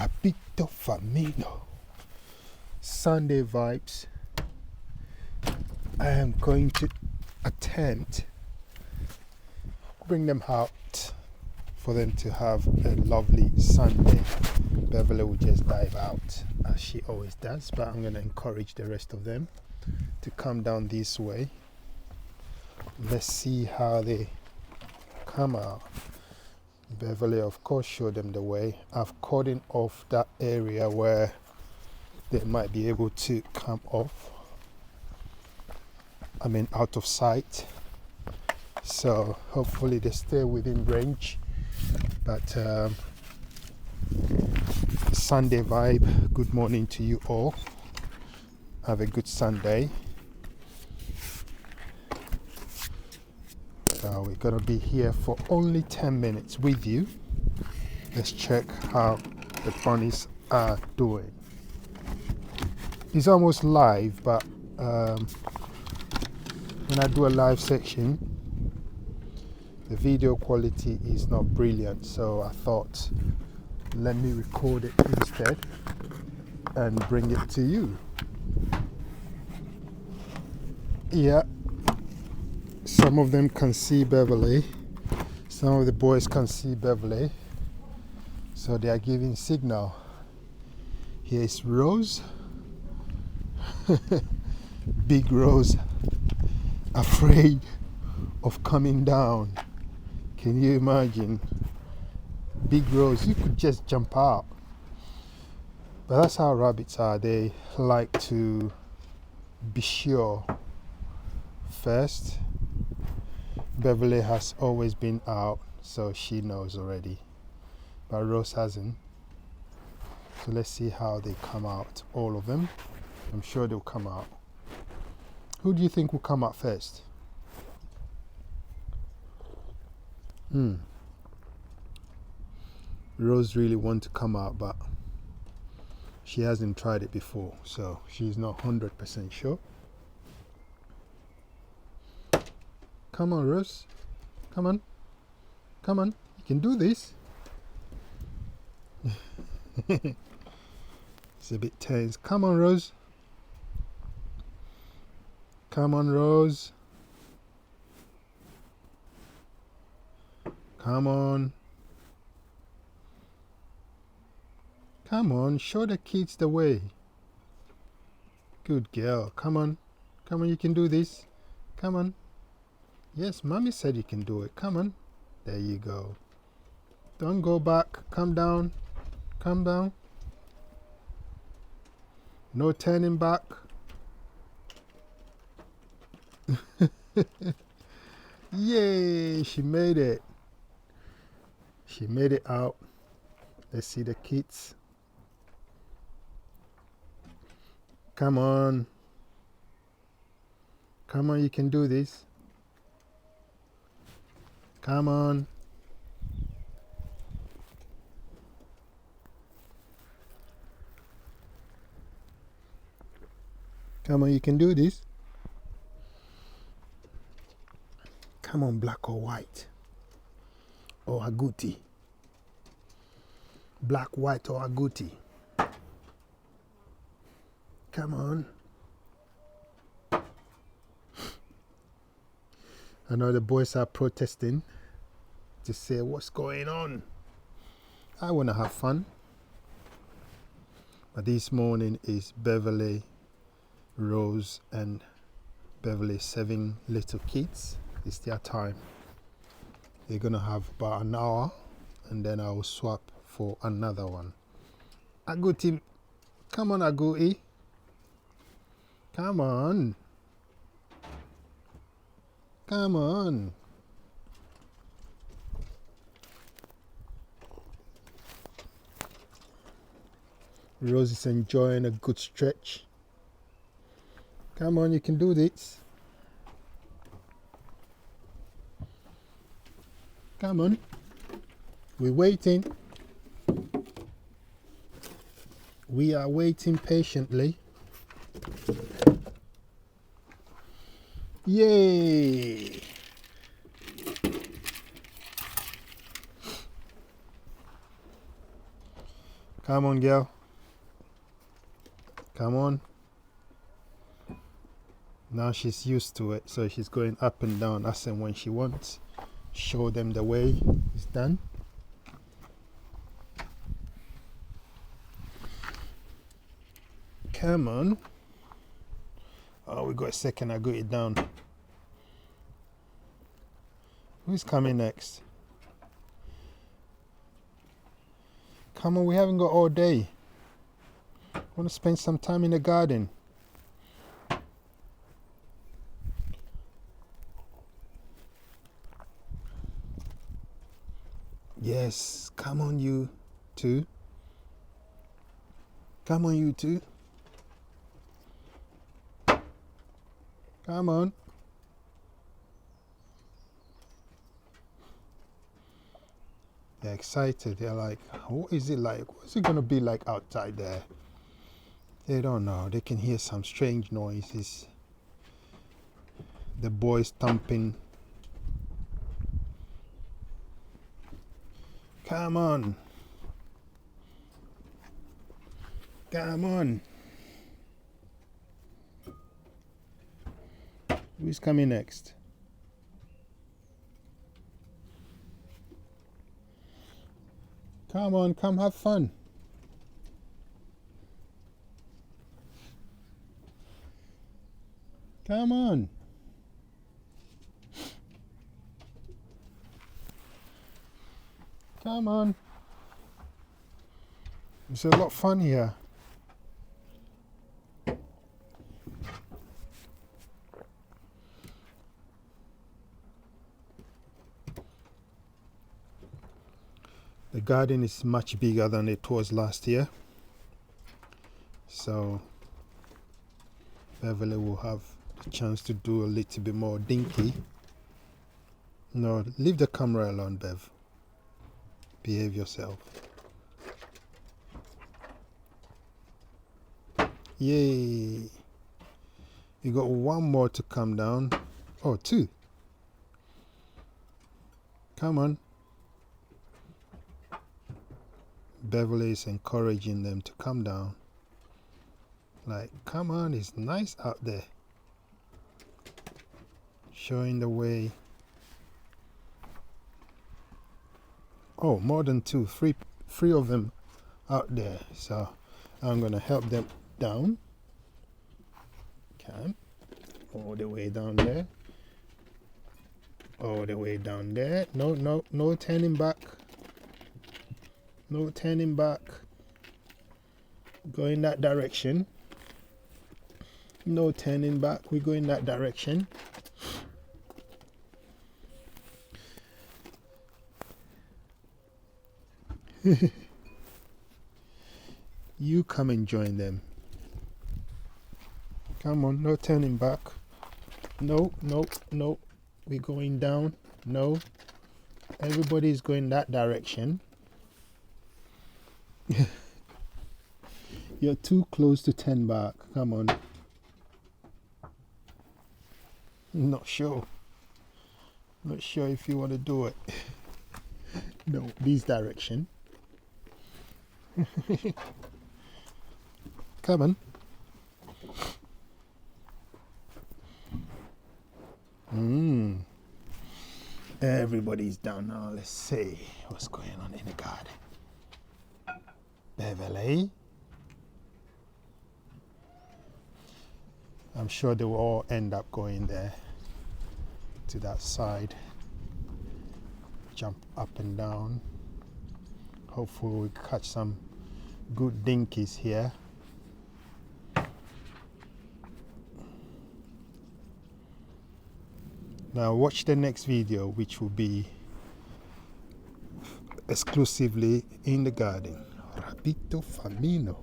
Rabbito Farmino. Sunday vibes. I am going to attempt bring them out for them to have a lovely Sunday. Beverly will just dive out as she always does, but I'm going to encourage the rest of them to come down this way. Let's see how they come out. Beverly, of course, showed them the way. I've cordoned off that area where they might be able to come off. I mean, out of sight. So hopefully they stay within range. But Sunday vibe, good morning to you all. Have a good Sunday. We're going to be here for only 10 minutes with you. Let's check how the bunnies are doing. It's almost live, but when I do a live section, the video quality is not brilliant. So I thought, let me record it instead and bring it to you. Yeah. Some of them can see Beverly. Some of the boys can see Beverly. So they are giving signal. Here is Rose. Big Rose. Afraid of coming down. Can you imagine? Big Rose, you could just jump out. But that's how rabbits are. They like to be sure first. Beverly has always been out, so she knows already. But Rose hasn't. So let's see how they come out, all of them. I'm sure they'll come out. Who do you think will come out first? Rose really wants to come out, but she hasn't tried it before, so she's not 100% sure. Come on, Rose. Come on. Come on. You can do this. It's a bit tense. Come on, Rose. Come on, Rose. Come on. Come on. Show the kids the way. Good girl. Come on. Come on, you can do this. Come on. Yes, Mommy said you can do it. Come on. There you go. Don't go back. Come down. Come down. No turning back. Yay! She made it. She made it out. Let's see the kids. Come on. Come on, you can do this. Come on. Come on, you can do this. Come on, black or white. Or agouti. Black, white, or agouti. Come on. I know the boys are protesting to say, what's going on? I want to have fun. But this morning is Beverly, Rose, and Beverly's 7 little kids. It's their time. They're going to have about an hour, and then I will swap for another one. Agouti, come on, Agouti. Come on. Come on. Rose is enjoying a good stretch. Come on, you can do this. Come on. We're waiting. We are waiting patiently. Yay! Come on, girl. Come on. Now she's used to it, so she's going up and down as and when she wants. Show them the way. It's done. Come on. Oh, we got a second. I got it down. Who's coming next? Come on, we haven't got all day. I want to spend some time in the garden. Yes, come on, you two. Come on, you two. Come on. They're excited. They're like, what is it like? What's it going to be like outside there? They don't know. They can hear some strange noises. The boys thumping. Come on. Come on. Who's coming next? Come on, come have fun. Come on. Come on. It's a lot of fun here. The garden is much bigger than it was last year, so Beverly will have the chance to do a little bit more dinky. No, leave the camera alone, Bev. Behave yourself. Yay! You got one more to come down. Oh, two. Come on. Beverly is encouraging them to come down. Like, come on, it's nice out there. Showing the way. Oh, more than two, three of them out there. So I'm gonna help them down. Okay. All the way down there. All the way down there. No turning back. No turning back. Go in that direction. No turning back. We go in that direction. You come and join them. Come on, no turning back. No. We're going down. No. Everybody's going that direction. You're too close to turn back. Come on. Not sure. Not sure if you want to do it. No, this direction. Come on. Everybody's down now. Let's see what's going on in the garden. Beverly. I'm sure they will all end up going there to that side. Jump up and down. Hopefully we catch some good dinkies here. Now watch the next video, which will be exclusively in the garden. Rabbito Farmino.